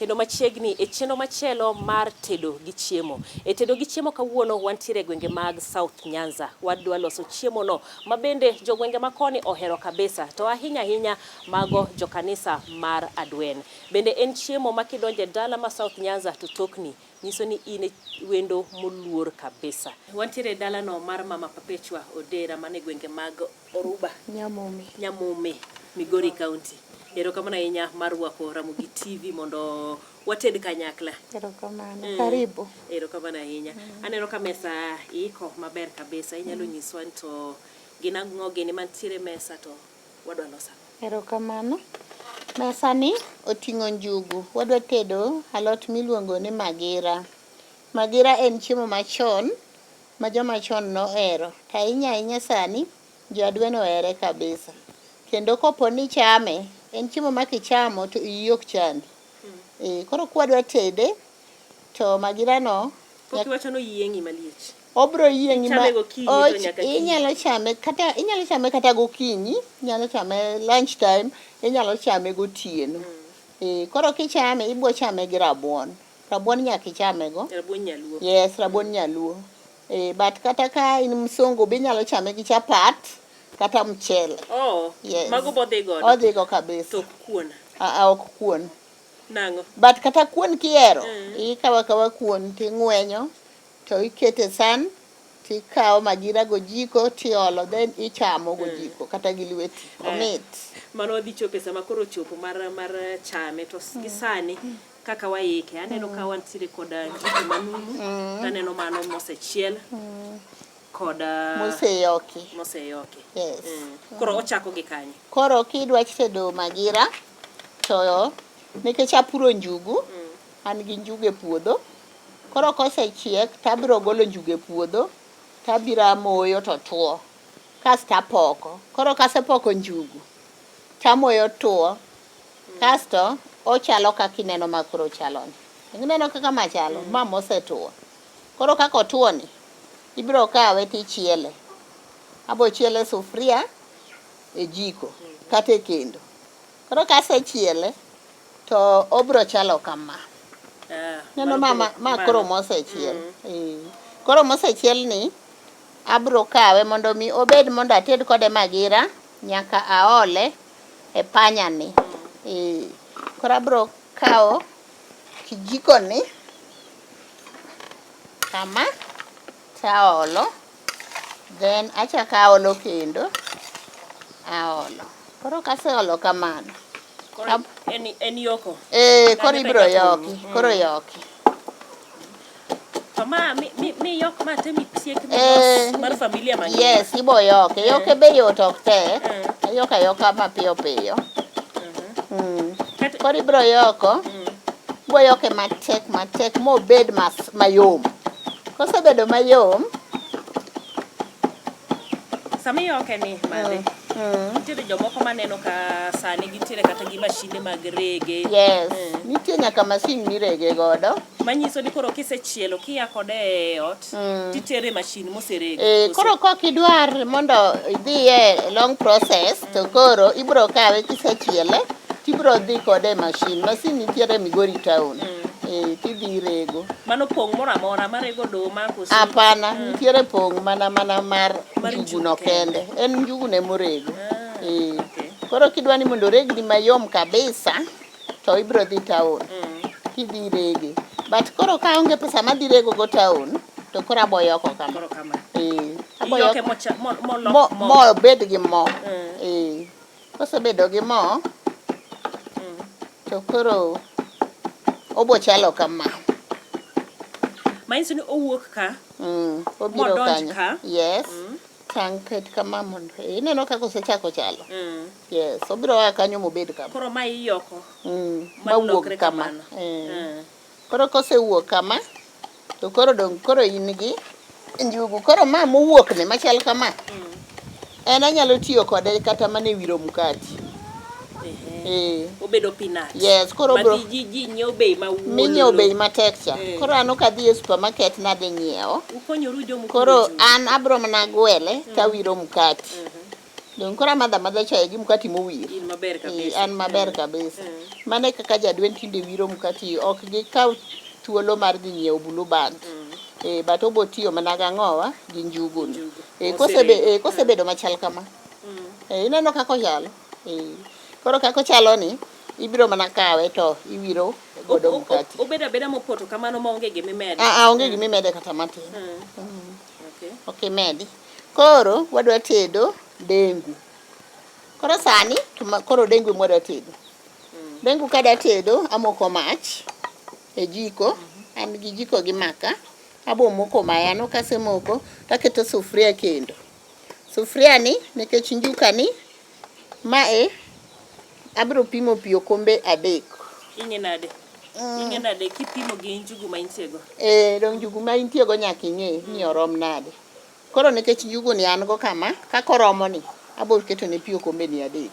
kendo machiegni e chenro machielo mar tedo gi chiemo. E tedo gi chiemo kawuono wantiere gwenge mag South Nyanza. Wadwa loso chiemo no mabende jogwenge makoni ohero kabisa, to ahinya mago jokanisa mar Adwen. Bende en chiemo makidonje dala ma South Nyanza to tokni nyiso ni ine wendo moluor kabisa. Wantiere dala no mar Mama Perpetua Odera mane gwenge mag Oruba, Nyamome, Migori County. Erokamano ahinya mar wako Ramogi TV mondo wated kanyakla. Erokamano. Karibu. Erokamano ahinya. Aneno ka mesa iko maber kabisa. Inyalo nyiswa to ginang'o gini mantiere mesa to wadwa losa. Erokamano. Mesa ni oting'o njugu. Wadwa tedo alot miluongo ni Magira. Magira en chiemo machon ma joma chon nohero. To ahinya sani jo Adwen ohere kabisa. Kendo kopo ni chame en chiemo ma kichamo to iyi ok chandi. Koro kwadwa tede to Magira no Pokiwacho no yiengi maliech. Obro yiengi ma inyalo chame kata gokinyi, inyalo chame lunch time, inyalo chame gotieno. Koro kichame ibo chame gi rabuon. Rabuon nyaka ichame go. Rabuon nyaluo. Yes, rabuon nyaluo. But kata ka in msongo be inyalo chame gi chapat kata mchele. Oh, yes. Mago bodhi godo. Odhi go kabisa. To kuon. Ok kuon. Nango. But kata kuon kiero, ikawa kuon ting'wenyo to ikete san tikawo Magira gojiko tiolo then ichamo gojiko kata gi lweti. Omit. Mano dhi chopo sama koro chopo mar chame to gisani kaka waike. Aneno ka wantiere koda njugu manumu, aneno mano mosechiel. Koda moseyoki. Yes. Koro ochako gi kanye. Koro kidwa tedo Magira to nikech apuro njugu, an gi njugu e puodho. Koro kosechiek tabiro golo njugu e puodho, tabiro amoyo to tuo. Kasto apoko. Koro kasepoko njugu, tamoyo tuo. Kasto ochalo kaka ineno ma koro chaloni. Ineno kaka machalo, ma mosetuo. Koro kako otuo ni ibiro kawe tichiele. Abo chiele sufria e jiko kata e kendo. Koro kasechiele to obro chalo kama. Neno ma koro mosechiel. Koro mosechiel ni abro kawe mondo mi obed mondo ated kode Magira nyaka aole e panya ni. Koro abro kawo kijiko ni kama taolo, then achaka aolo kendo aolo. Koro kaseolo kamano koro en yoko. Koro ibro yoki. Koro yoki. Mama mi yok ma temi tiek mar familia mang'eny. Yes, ibo yoke. Yoke be yot ok tek. Yoka mapiyo. Koro ibro yoko. Ibo yoke matek mobed mayom. Kosebedo mayom, sami yoke ni madhe. Nitiere jomoko maneno ka sani gintiere kata gi mashinde mag rege. Yes, nitie nyaka masin mirege godo. Manyiso ni koro kisechielo kiya kode e ot, titere mashin moserege. Koro kokidwar mondo idhiye long process, to koro ibro kawe kisechiele, tibro dhi kode mashin. Masin nitiere Migori town. Tidhi rego. Mano pong mora marego doma koso. Apana, nitiere pong mana mar njugu no kende. En njugu ne morego. Koro kidwani mondo regni mayom kabisa to ibro dhi town. Tidhi rege. But koro ka onge pesa madhi rego go town to koro aboyoko kama. Koro kama. Aboyoko mo bed gi mo. Kosebedo gi mo to koro obo chalo kama. Mainso ni owuok ka. Obiro kanyo. Yes. Tanket kama mondo. Ineno kako osechako chalo. Yes, obiro kanyo mobed kama. Koro ma iyoko. Mawuok kama. Koro kosewuok kama to koro in gi njugu. Koro ma mowuok ni machal kama. En anyalo tiyo kode kata mane wiro mkati. Obedo peanut. Yes, koro bro. Ji nyiew bei ma wuon. Minyiew bei matek cha. Koro an ok adhi e supermarket nadhi nyiewo. Ukonyoru jomo. Koro an abro mana gwele tawiro mkati. Dong kora madha chai gi mkati mowir. In maber kabisa. An maber kabisa. Mane kaka jadwen tinde wiro mkati ok gi kaw thuolo mar dhi nyiewo Blue Band. But obo tiyo mana gang'owa gi njugu. Kosebedo machal kama. Ineno kako chalo. Koro kako chalo ni ibiro mana kawe to iwiro godo mkati. Obeda beda mopoto kamano maonge gimimede. Onge gimimede kata matin. Okay, medi. Koro wadwa tedo dengu. Koro sani koro dengu mwadwa tedo. Dengu kada tedo amoko mach e jiko. An gi jiko gi maka. Abo moko mayano kasemoko taketo sufria kendo. Sufria ni nikech njuka ni mae abiro pimo pi okombe 3. Ing'e nade kipimo gi njugu ma intiego? Dong njugu ma intiego nyaka ing'e ni orom nade. Koro nikech njugu ni an go kama kako romo ni abiro keto ne pi okombe ni 3.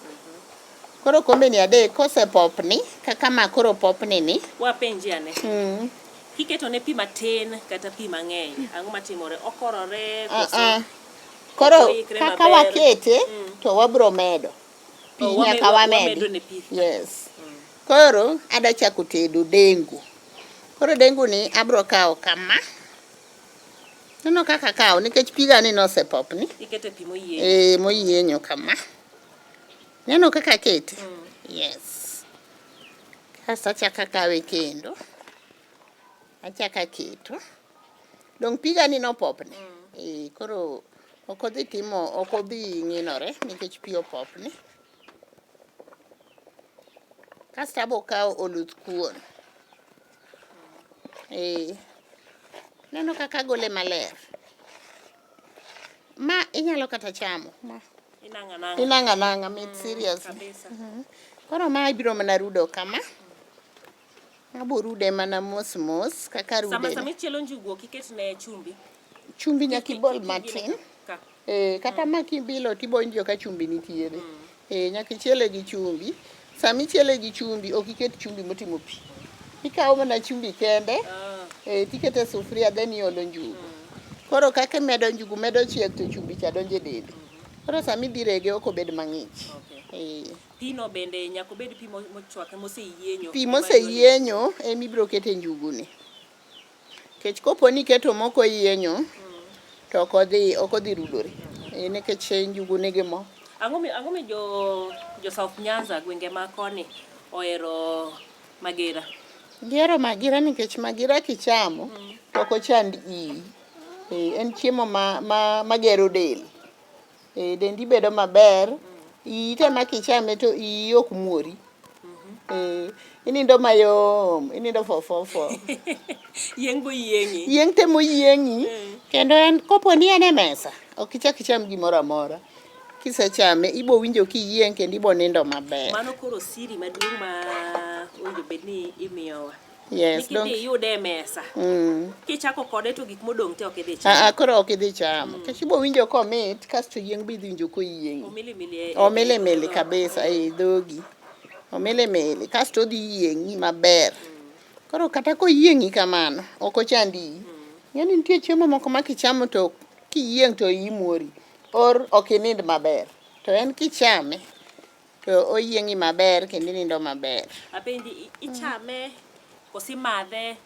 Koro okombe ni 3 kosepopni kaka ma koro popni ni. Wapenji ane. Kiketo ne pi matin kata pi mang'eny, ang'o matimore? Okorore koso? Koro kaka wakete to wabro medo. Pi nyaka wamedi. Yes. Koro ada chako tedo dengu. Koro dengu ni abro kawo kama. Neno kaka kawo nikech piga ni nosepopni. Ikete pi moyienyo. Moyienyo kama. Neno kaka kete. Yes. Kasa chaka kawe kendo. Achaka keto. Dong piga ni nopopni. Koro okodhi ng'inore nikech pi opopni. Kasta abo kawo oluth kuon. Neno kaka gole maler. Ma inyalo kata chamo. Inang'ananga mit serious. Koro ma ibiro mana rudo kama. Abo rude mana mos kaka rude. Sama ichielo njugu kiketne chumbi. Chumbi nyaka ibol matin. Kata ma kibilo tibonjo ka chumbi nitiere. Nyaka ichiele gi chumbi. Sami chiele gi chumbi ok iket chumbi motimo pi. Ikawo mana chumbi kende. Tikete sufria then iolo njugu. Koro kaka medo njugu medo chiek to chumbi cha donje dende. Koro sami dhi rege ok obed mang'ich. Pino bende nyaka obed pi mochwake moseyienyo. Pi moseyienyo emibiro kete njugu ni. Kech kopo ni keto moko yienyo to ok odhi rudore. Nikech njugu nigi mo. Ang'o mi jo South Nyanza gwenge ma koni ohero Magira? Gihero Magira nikech Magira kichamo to ok ochand iyi. En chiemo magero del. Dendi bedo maber. Iyi te ma kichame to iyi ok muori. Inindo mayom, inindo fofofo. Yieng' bo yieng'i. Yieng' te moyieng'i. Kendo en kopo ni en e mesa, ok ichak icham gimoro amora. Kisechame ibo winjo kiyieng' kendo ibo nindo maber. Mano koro siri maduong' ma owinjo bed ni imiyowa. Yes, Nikidhi yude e mesa. Kichako kode to gik modong' te ok idhi chamo. Koro ok idhi chamo. Kech ibo winjo komit kasto yieng' be idhi winjo koyieng'i. Omili kabisa dhogi. Omili kasto odhi yieng'i maber. Koro kata koyieng'i kamano ok ochandi iyi. Yani nitie chiemo moko ma kichamo to kiyieng' to iyi muori. Ok inind maber. To en kichame to oyieng'i maber kendo inindo maber. Apendi ichame kosi madhe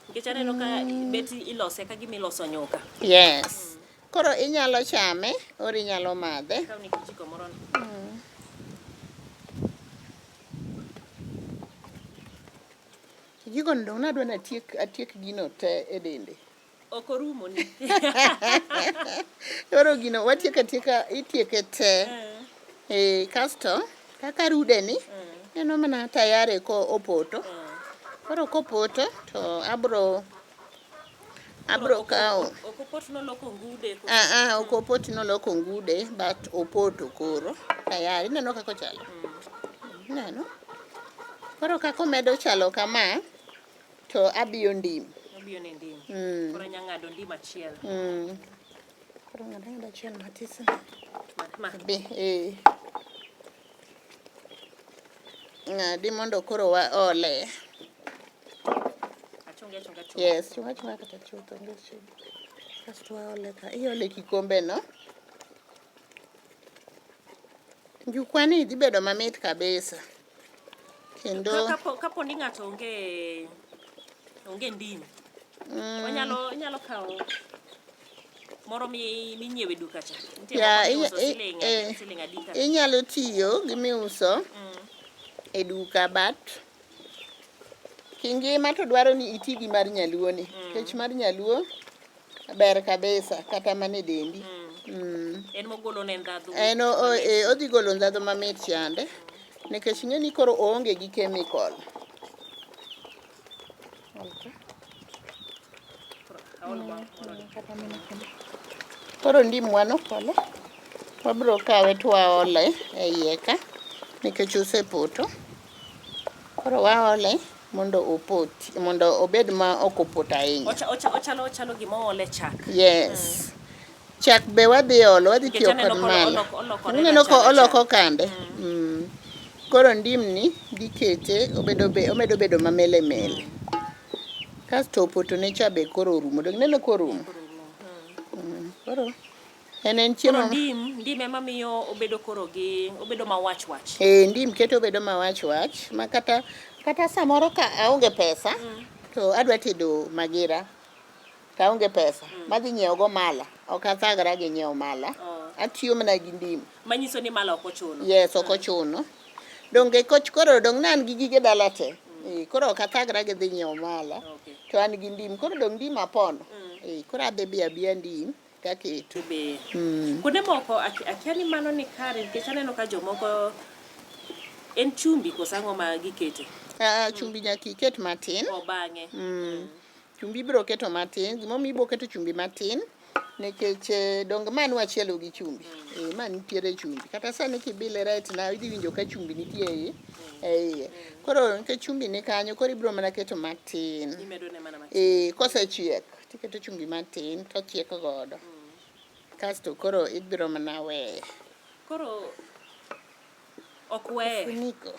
nikech aneno ka bet ilose ka gima iloso nyuka. Yes. Koro inyalo chame or inyalo madhe. Kawni kijiko moro. Kijiko ndo nadwa atiek gino te e dende. Ok orumo ni. Koro gino itieke te. Kasto kaka rude ni eno mana tayare ko opoto. Koro kopoto to abro kawo. Ok opoto noloko ngude. Ok opoto noloko ngude but opoto koro tayari. Neno kako chalo. Neno. Koro kako medo chalo kama to abiyo ndim. Abiyone ndim. Koro nyang'ado ndim achiel. Koro ng'ado achiel matis. Ng'adi mondo koro waole. Achunga. Yes, chunga kata chutho. Kasto waole ka. Iole kikombe no. Njukwani dhi bedo mamit kabisa. Kendo kapo ni ng'ato onge ndim. Onyalo kawo moro minyiewe duka cha. Siling adi ka. Inyalo tiyo gi miuso e duka but kingima to dwaro ni iti gi mar nyaluo ni. Kech mar nyaluo ber kabisa kata mane dendi. En mogolo ne ndhadhu. Odhi golo ndhadhu mamit chande. Nikech ng'eni koro oonge gi chemical. Koro ndim wano pole. Wabro kawe to waole e iye ka nikech osepoto. Koro waole mondo opoti mondo obed ma ok opot ahinya. Ochalo gima ole chak. Yes. Chak be wadhi olo, wadhi tiyo kod malo. Ineno ko oloko kande. Koro ndim ni dhi kete omedo bedo mamele mele. Kasto opoto ne cha be koro orumo. Dong neno koro orumo. Koro en chiemo. Ndim ema miyo obedo mawach wach. Ndim keto obedo mawach wach ma kata samoro ka aonge pesa to adwa tedo magira. Ta aonge pesa. Madhi nyiewo go mala. Ok athagra gi nyiewo mala. Atiyo mana gi ndim. Manyiso ni mala ok ochuno. Yes, ok ochuno. Donge koch koro dong nan gi gige dala te. Koro ok athagra gi dhi nyiewo mala. To an gi ndim. Koro dong ndim apono. Koro adhi biya ndim. Kaketo. Kuonde moko akia ni mano ni kare nikech aneno ka jomoko en chumbi kosango ma gikete. Chumbi nyaka iket matin. Bang'e. Chumbi biro keto matin. Gimomiyo ibiro keto chumbi matin nikech dong manu achielo gi chumbi. Man nitiere chumbi. Kata sani kibile right now idhi winjo ka chumbi nitie e iye. Koro nikech chumbi ni kanyo koro ibiro mana keto matin. Imedone mana matin. Kosechiek tiketo chumbi matin to chiek godo. Kasto koro ibiro mana weye. Koro ok weye. Funiko.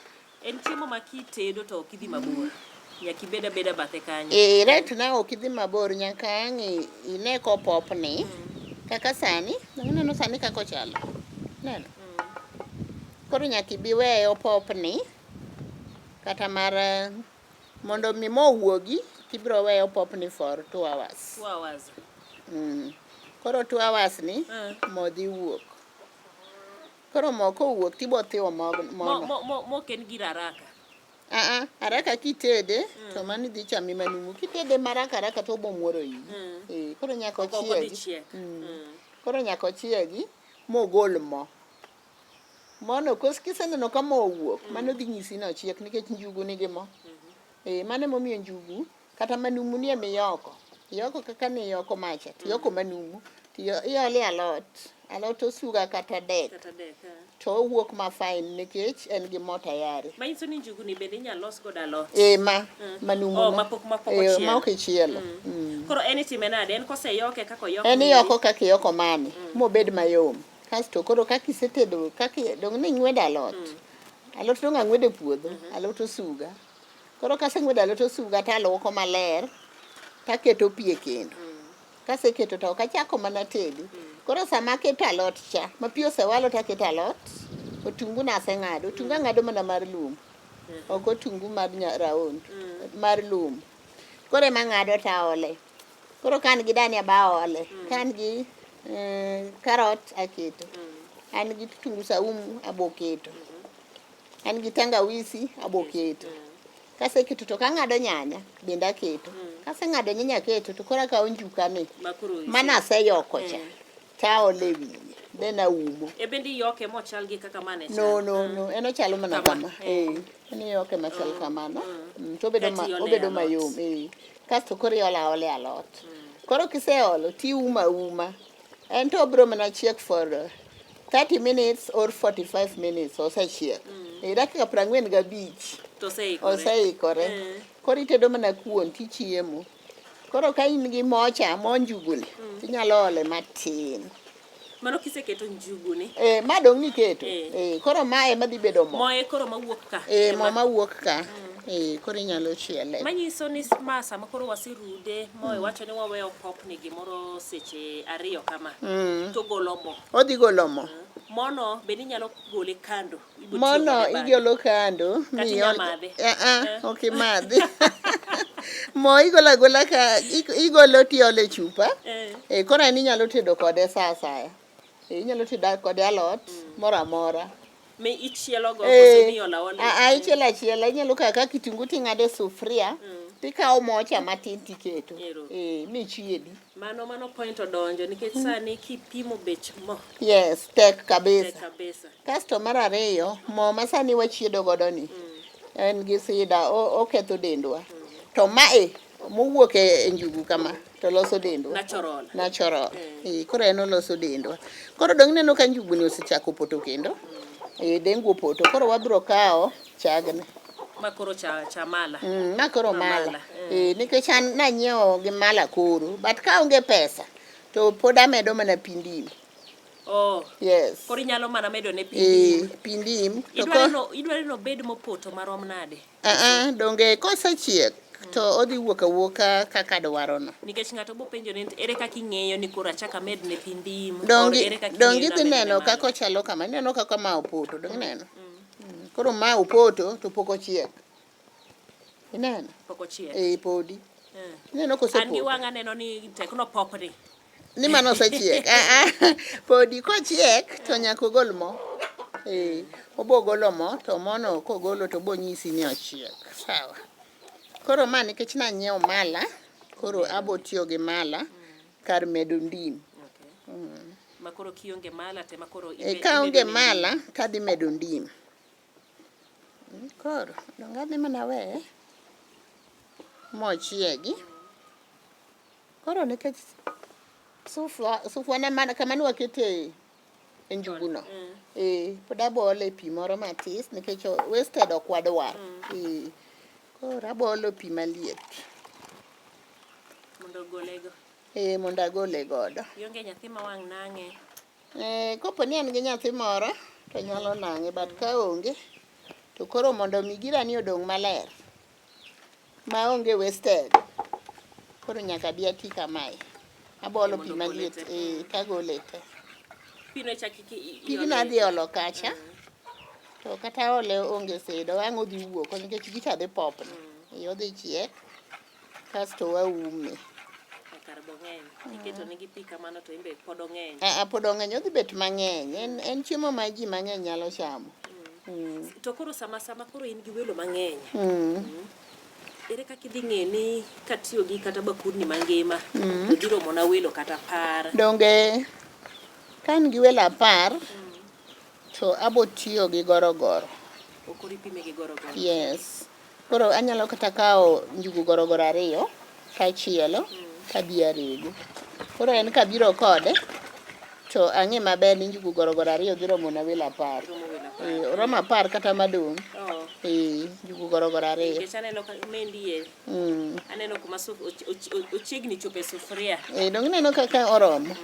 En chiemo ma kitedo to ok idhi mabor. Nyaka ibeda bathe kanyo. Right now ok idhi mabor nyaka ang' ine ko popni. Kaka sani, neno sani kako chalo. Neno. Koro nyaka ibi weye opopni. Kata mar mondo mi mo wuogi tibiro weye opopni for 2 hours. 2 hours. Koro 2 hours ni mo dhi wuok. Koro mo kowuok tibo thiwo mo. Mo ken gir haraka. Haraka kitede to mani dhi chami manumu. Kitede maraka to bo muoro yi. Koro nyaka ochiegi. Koro nyaka ochiegi mogol mo. Mono kiseneno ka mo owuok, mano dhi nyisi ni ochiek nikech njugu nigi mo. Mano momiyo njugu kata manumu ni emiyoko. Iyoko kaka ni iyoko macha, tiyoko manumu, iole alot osuga kata dek. To owuok ma fine nikech en gi mo tayari. Manyiso ni njugu ni bende inyalo los godo alot. Manumu. Mapok ochiel. Ma ok ichielo. Koro en itime nade? En koseyoke kako yoke. En iyoko kaka iyoko mani, mobed mayom. Kasto koro kaka isetedo, dong ni ng'wedo alot. Alot dong ang'wedo puodho, alot osuga. Koro kaseng'wedo alot osuga taluoko maler, taketo pi e kendo. Kaseketo to kachako mana tedo. Koro sama aketo alot cha, ma pi osewalo taketo alot, otungu naseng'ado. Otungu ang'ado mana mar lum. Ok otungu mar raond, mar lum. Koro ema ng'ado taole. Koro kan gi dania baole. Kan gi karot aketo. An gi kitungu saumu aboketo. An gi tangawisi aboketo. Kaseketo to kang'ado nyanya bende aketo. Kaseng'ado nyanya aketo to koro akawo njukani. Mana aseyoko cha. Taole wiye. Then aumo. Bende iyoke mochal gi kaka mane chal. No. En ochalo mana kama. En iyoke machal kamano. To obedo mayom. Kasto koro iole alot. Koro kiseolo tiuma. En to obiro mana chiek for 30 minutes or 45 minutes osechiek. Dakika 45 oseikore. Koro itedo mana kuon tichiemo. Koro ka in gi mocha, mo njuguni, tinyalo ole matin. Mano kiseketo njuguni? Ma dong niketo. Koro mae madhi bedo mo. Moe koro mawuok ka. Mo mawuok ka. Koro inyalo chiele. Manyiso ni ma sama koro wasirude iwacho ni waweyo popni gimoro seche 2 kama to golo mo. Odhi golo mo. Mono be inyalo gole kando. Mono igolo kando. Ok madhi. Mo igolo agola ka igolo tiole chupa. Koro inyalo tedo kode sa asaya. Inyalo tedo kode alot moro amora. Me ichielo go koso ni olaole. Ichielo achiela. Inyalo kaka kitungu ting'ade sufria. Tikawo mo cha matin tiketo. Michieli. Mano point odonjo nikech sani kipimo bech mo. Yes, tek kabisa. Kasto mar ariyo, mo masani wachiedo godo ni. En gi sida, oketho dendwa. To mae mowuok e njugu kama to loso dendwa. Natural. Koro en oloso dendwa. Koro dong neno ka njugu ni osechako poto kendo. Dengu poto. Koro wabiro kawo chagne. Makoro cha mala. Makoro mala. Nikech an nanyiewo gi mala koro. But ka onge pesa to pod amedo mana pi ndim. Yes. Koro inyalo mana medo ne pi ndim. Pi ndim. Idware no bed mopoto marom nade? Donge kosechiek to odhi wuok awuoka kaka dwaro no. Nikech ng'ato bo penjo ni ere kaka ing'eyo ni koro achaka med ne pi ndim. Donge dhi neno kaka ochalo kama. Neno kaka ma opoto. Donge neno. Koro ma opoto to pok ochiek. Ineno? Pok ochiek. Podi. Ineno kosepoto. An gi wang'a neno ni tekno popni. Ni mano osechiek. Podi kochiek to nyaka ogol mo. Obo golo mo to mono kogolo to bo nyisi ni ochiek. Sawa. Koro ma nikech nanyiewo mala, koro abo tiyo gi mala kar medo ndim. Makoro kionge mala te makoro ka onge mala tadhi medo ndim. Koro donga dhi mana we mochiegi. Koro nikech sufwa na mana kama nwakete njugu no. Pod abole pi moro matis nikech wasted ok wadwar. Koro abolo pi maliet. Mondo golego. Mondo agole godo. Ionge nyathi ma wang' nang'e. Kopo ni an gi nyathi moro to nyalo nang'e, but ka onge to koro mondo migira ni odong' maler ma onge wasted. Koro nyaka bi ati kamae. Abolo pi maliet kagole te. Pino chaki Pigno adhi olo kacha. To kata ole onge sedo ang' odhi wuok nikech gicha dhi popni. Odhi chiek kasto waume. Kar bong'eny. Iketo nigi pi kamano to imbe pod ong'eny. Pod ong'eny odhi bet mang'eny. En chiemo ma ji mang'eny nyalo chamo. To koro sama koro in gi welo mang'eny. Ere kaka idhi ng'e ni katiyo gi kata bakudni mangima to dhi romo na welo kata 10? Donge kan gi welo 10 to abo tiyo gi gorogoro. Okoro ipime gi gorogoro. Yes. Koro anyalo kata kawo njugu gorogoro 2 kachielo kadhi arego. Koro en kabiro kode to ang'e maber ni njugu gorogoro 2 dhi romo na welo 10. Romo 10 kata madong'. Njugu gorogoro 2. Nikech aneno ka mendie. Aneno kuma ochiegni chope sufria. Donge neno kaka oromo.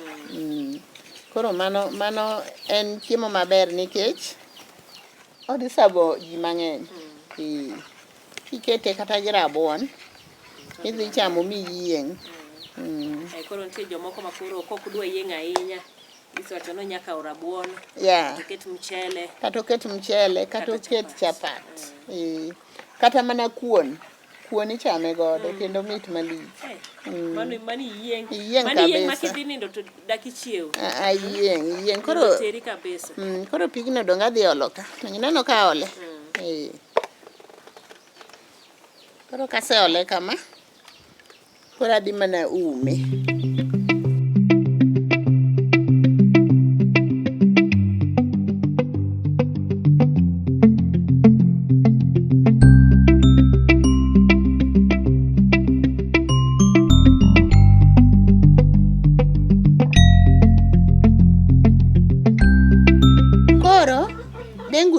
Koro mano en chiemo maber nikech odhi sabo ji mang'eny. Kikete kata gi rabuon idhi chamo miyieng'. Koro nitie jomoko ma koro ok dwa yieng' ahinya. Isocho no nyaka rabuon. Oket mchele. Kata oket mchele, kata oket chapat. Kata mana kuon. Kuon ichame godo kendo mit malich. Mani yieng'. Mani yieng' makidhi nindo to dak ichiew. Yieng'. Koro teri kabisa. Koro pigno donga dhi olo ka. Neno ka ole. Koro kase ole kama. Koro adhi mana ume.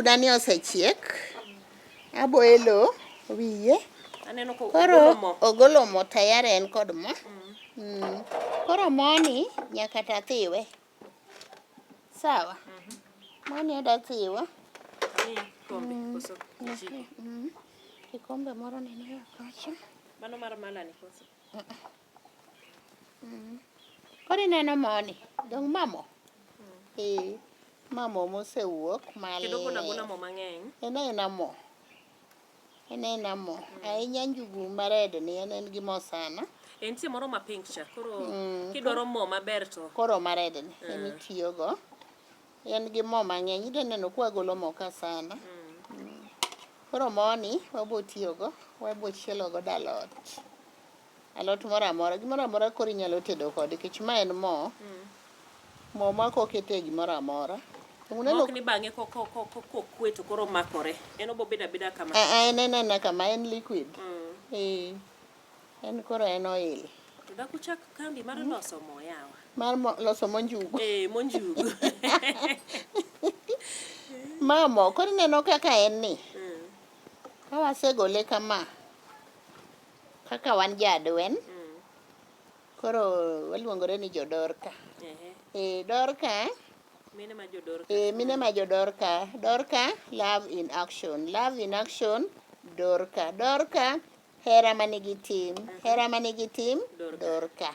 Dani osechiek. Aboelo wiye. Aneno ko koro ogolo mo tayari en kod mo. Koro moni nyaka tathiwe. Sawa. Moni ada thiwa. kikombe moro nini kacha. Mano mar malani koso. Koro ineno moni, dong mamo. Mamo mosewuok maler. Kendo gola mo mang'eny. Enena mo. Ahinya njugu mared ni en gi mo sana. Entie moro ma pink cha. Koro kidwaro mo maber to. Koro mared ni emitiyogo. En gi mo mang'eny. Ide neno kwa golo mo ka sana. Koro moni wabo tiyogo. Wabo chielo go dalot. Alot moro amora. Gimoro amora koro inyalo tedo kode. Kech ma en mo. Mo ma kokete gimoro amora. Mok ni bang'e kokwe to koro makore. En obo beda kama. En kama. En liquid. En koro en oil. To da kuchak kambi mar loso mo yawa. Mar loso mo njugu. Mo njugu. Mamo, koro neno kaka en ni. Ka wasegole kama. Kaka wan jadwen. Koro waluongore ni jodorka. Dorka. Mine ma jodorka. Mine ma jodorka. Dorka, love in action. Love in action, dorka. Dorka, hera manigi tim. Hera manigi tim, dorka.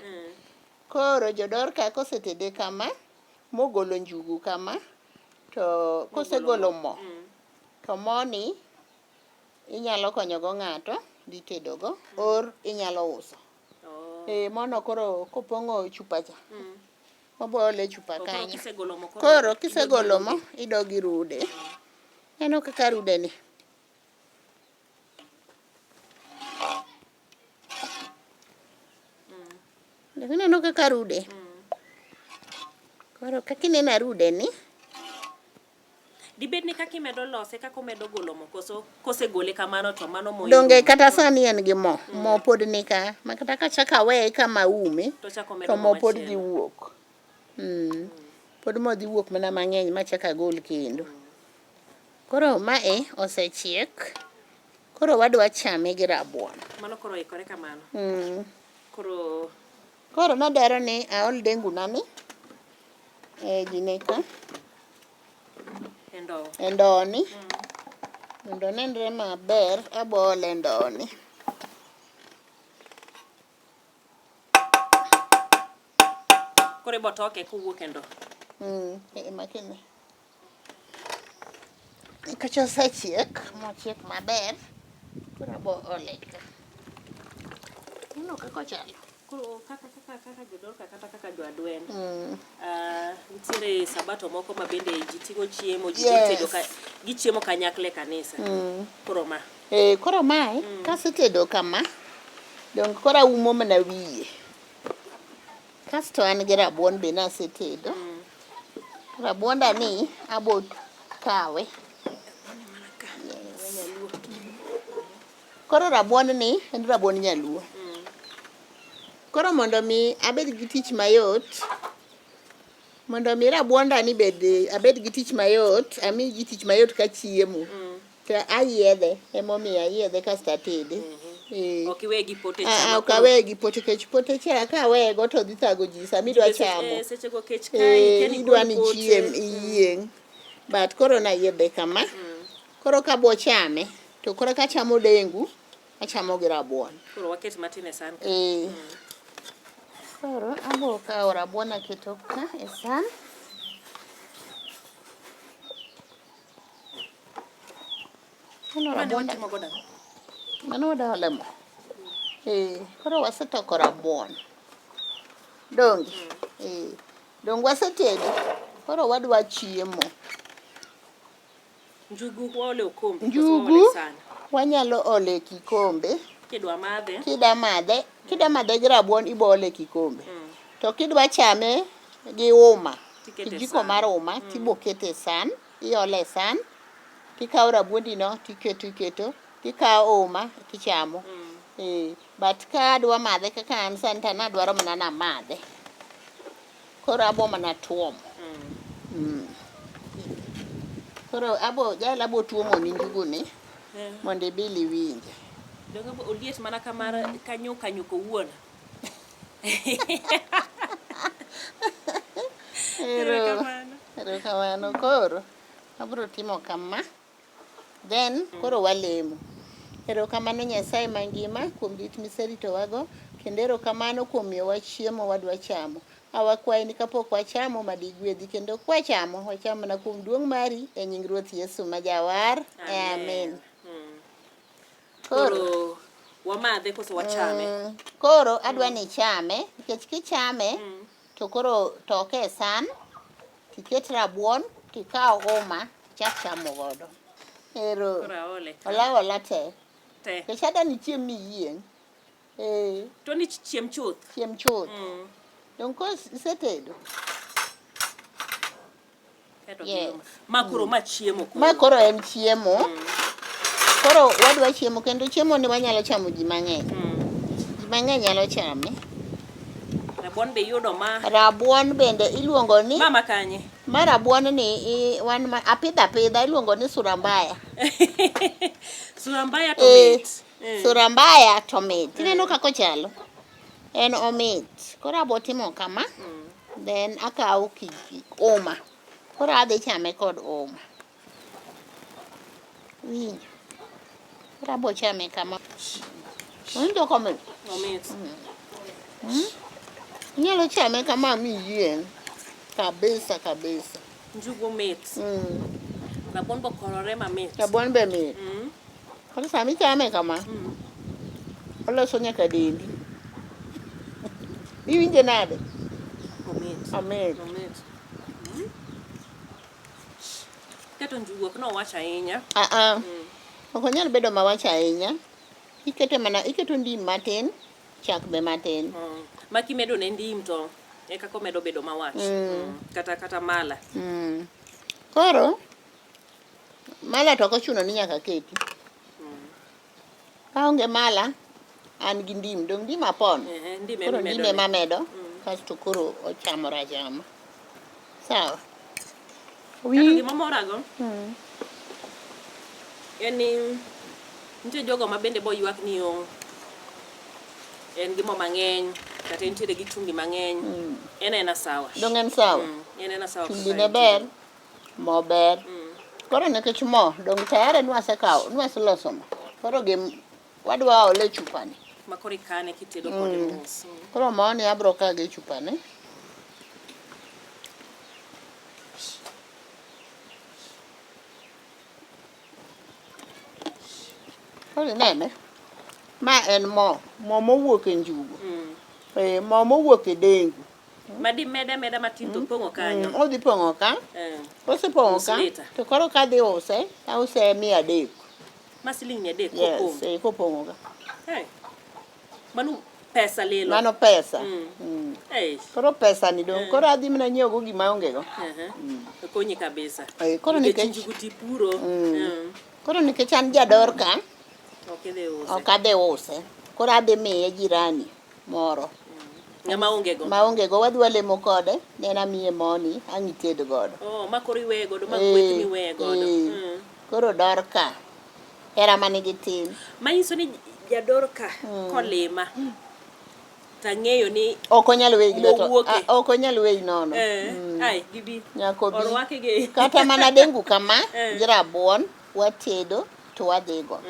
Koro jodorka kosetede kama, mogolo njugu kama, to kosegolo mo. To moni inyalo konyogo ng'ato dhi tedogo, or inyalo uso. Mono koro kopong'o chupa cha. Mabole chupa kanyo. Koro kisegolo mo idog irude. Neno kaka rude ni. Neno kaka rude. Koro kaka ineno rude ni. Dibed ni kaka imedo lose kaka omedo golo mo koso kosegole kamano to mano mo. Donge kata sani en gi mo. Mo pod ni ka. Makata ka chaka weye kama ume. To mo pod dhi wuok. Pod mo dhi wuok mana mang'eny machaka gol kendo. Koro mae osechiek. Koro wadwa chame gi rabuon. Mano koro ikore kamano. Koro nadwaro ni aol dengu na ni. Gine ka. Endo ni. Mondo nenre maber abole endo ni. Kore botoke kuwuok endo. Makine. Kacho sechiek, mochiek maber. Koro abo ole ka. Uno kako chalo. Koro kaka jodorka kata kaka joadwen. Nitiere sabato moko ma bende ji tigo chiemo, ji tedo ka gichiemo kanyakle kanisa. Koro ma. Koro mae kasetedo kama. Dong koro umo mana wiye. Kasto an gi rabuon be nasetedo. Rabuonda ni abo kawe. Koro rabuon ni en rabuon nyaluo. Koro mondo mi abed gi tich mayot. Mondo mi rabuonda ni abed gi tich mayot, ami gi tich mayot ka chiemo. To ayiedhe, emomiyo ayiedhe kasto atede. Ok iwe gi pote chama. Ok awe gi pote kech pote cha ka awe go to dhi thago ji sami dwa chamo. Seche go kech kai keni idwa ni chiem iyieng. But koro na yiedhe kama. Koro ka bo chame to koro ka chamo dengu, achamo gi rabuon. Koro waket matin e san. Koro abo kawo rabuon aketo ka e san. Mano wada ole mo. Koro wasetoko rabuon. Dongi. Dong wasetedo. Koro wadwa chiemo. Njugu wole okombe. Njugu wanyalo ole kikombe. Kidwa madhe. Kida madhe gi rabuon ibo ole kikombe. To kidwa chame gi uma. Kijiko mar uma tibo kete san. Iole san. Tikawo rabuondi no tiketo. Tikawo uma tichamo. But ka adwa madhe kaka an santa nadwaro mana na madhe. Koro abo mana tuomo. Koro abo tuomo ni njugu ni. Mondo ibili winje. Dongo oliet mana kamar kanyuka wuon. Erokamano. Koro abro timo kama. Then koro walemo. Erokamano Nyasaye mangima kuom rit miseritowago, kendo erokamano kuom miyowa chiemo wadwa chamo. Awakwayi ni kapok wachamo madigwedhi, kendo kwachamo wacham mana kuom duong' mari e nying Ruoth Yesu ma jawar. Amen. Koro wamadhe koso wachame. Koro adwa ni ichame, nikech kichame to koro toke e san, tiket rabuon, tikaw uma, chak chamo godo. Ero. Koro aole. Ola te. Te. Nikech adwa ni chiemo miyieng'. To ni chiem chuth. Chiem chuth. Dong isetedo. Yes. Ma koro ma chiemo koro. Ma koro en chiemo. Koro wadwa chiemo, kendo chiemo ni wanyalo chamo ji mang'eny. Ji mang'eny nyalo chame. Rabuon be yudo ma. Rabuon bende iluongo ni. Mama kanye. Ma rabuon ni apidha iluongo ni surambaya. Surambaya to mit. Surambaya to mit. Ineno kako chalo. En omit. Koro abo timo kama. Then akaw uma. Koro adhi chame kod uma. Winjo. Koro abo chame kama. Winjo komit. Omit. Nyalo chame kama miyieng'. Kabisa. Njugu mit. Rabuon bo korore mamit. Rabuon be mit. Koro sami chame kama. Oloso nyaka dendi. Iwinje nade? Omit. Keto njugu ok no wach ahinya. Ok onyal bedo mawach ahinya. Iketo ndim matin, chak be matin. Ma kimedo ne ndim to e kako medo bedo mawach. Kata mala. Koro mala to kochuno ni nyaka keti. Kaonge mala an gi ndim, dong ndim apon. Koro ndim ema medo. Kasto koro ochamora chama. Sawa. Kata gima morago. Eni nitie jogo ma bende bo ywak ni en gimo mang'eny kata entiere gi chumbi mang'eny. En sawa. Dong en sawa. En sawa. Chumbi ne ber. Mo ber. Koro nikech mo dong tayari nwasoloso mo. Koro wadwa ole chupani. Makoro ikane kitedo kode mos. Koro mo ni abro kage chupani. Koro nene. Ma en mo mowuok e njugu. Mo mowuok e dengu. Madi meda matin to pong'o kanyo. Odhi pong'o ka. Kosepong'o ka to koro kadhi use, ause 300. Ma siling 300 kopong'o. Yes, kopong'o ka. Mano pesa lelo. Mano pesa. Koro pesa ni dong. Koro adhi mana nyiewo go gima onge go. Konyi kabisa. Koro nikech njugu tipuro. Koro nikech an jador ka. Ok adhi use. Koro adhi miye jirani moro. Ng'ama onge go. Ma onge go, wadwa lemo kode, nena miye moni, ang' ited godo. Ma koro iweye godo, ma gweth mi weye godo. Koro dor ka. Hera manigi tin. Ma nyiso ni jador ka kolima. Tang'eyo ni ok onyal weyi lweto. Ok onyal weyi nono. Ai gibi. Nyako bi. Orwake ge. Kata mana dengu kama, gi rabuon, watedo to wadhigo.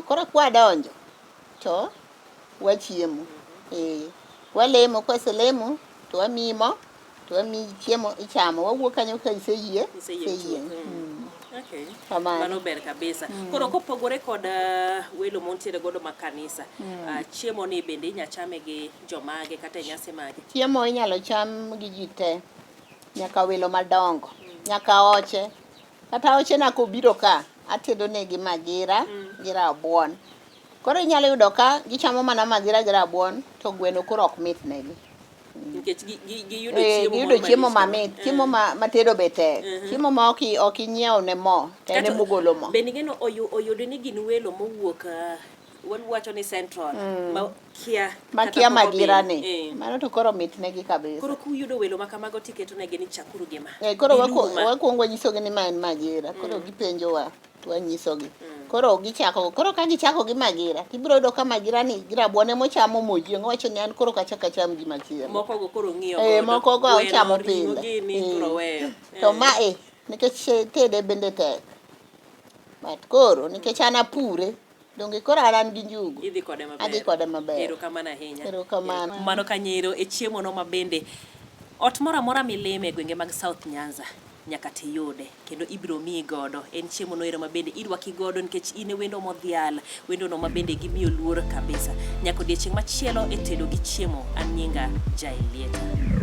Koro kwa donjo to wachiemo. Walemo, kwaselemo to wamiyi mo, to wamiyi chiemo ichamo. Wawuok kanyo ka iseyie. Okay. Mano ber kabisa. Koro kopogore kod welo montiere godo makanisa. Chiemo ni bende inya chame gi jomage kata nyase mage. Chiemo inyalo cham gi ji te. Nyaka welo madongo. Nyaka oche. Kata oche na kobiro ka, atedo ne gi magira gi rabuon. Koro inyalo yudo ka gichamo mana magira gi rabuon to gweno koro ok mit negi. Nikech giyudo chiemo mamit, chiemo matedo be tek. Chiemo ma ok inyiew ne mo, tene mugolo mo. Bende ngeno oyudo ni gin welo mowuok wacho ni central makia magira ni. Mano to koro mit negi kabisa. Koro kuyudo welo makamago tiketo negi ni chakuru gima. Koro wakuongo nyisogi ni ma en magira. Koro gipenjowa to wanyisogi. Koro ka gichako gi magira, tibiro yudo ka magira ni gi rabuon mochamo mojieng' wacho ni an koro kachaka cham gima chielo. Moko go koro ng'iyo godo. Moko go ochamo pile. To ma nikech tede bende tek. But koro nikech an apure, Donge koro an gi njugu. Idhi kode maber. Adhi kode maber. Erokamano ahinya. Erokamano. Mano kanyero e chiemo no mabende ot moro amora milime e gwenge mag South Nyanza nyaka tiyude kendo ibiro miyi godo. En chiemo no ero mabende irwaki godo nikech in e wendo modhial, wendo no mabende gimiyo luor kabisa. Nyaka odiochieng' machielo e tedo gi chiemo, an nyinga Jailieta.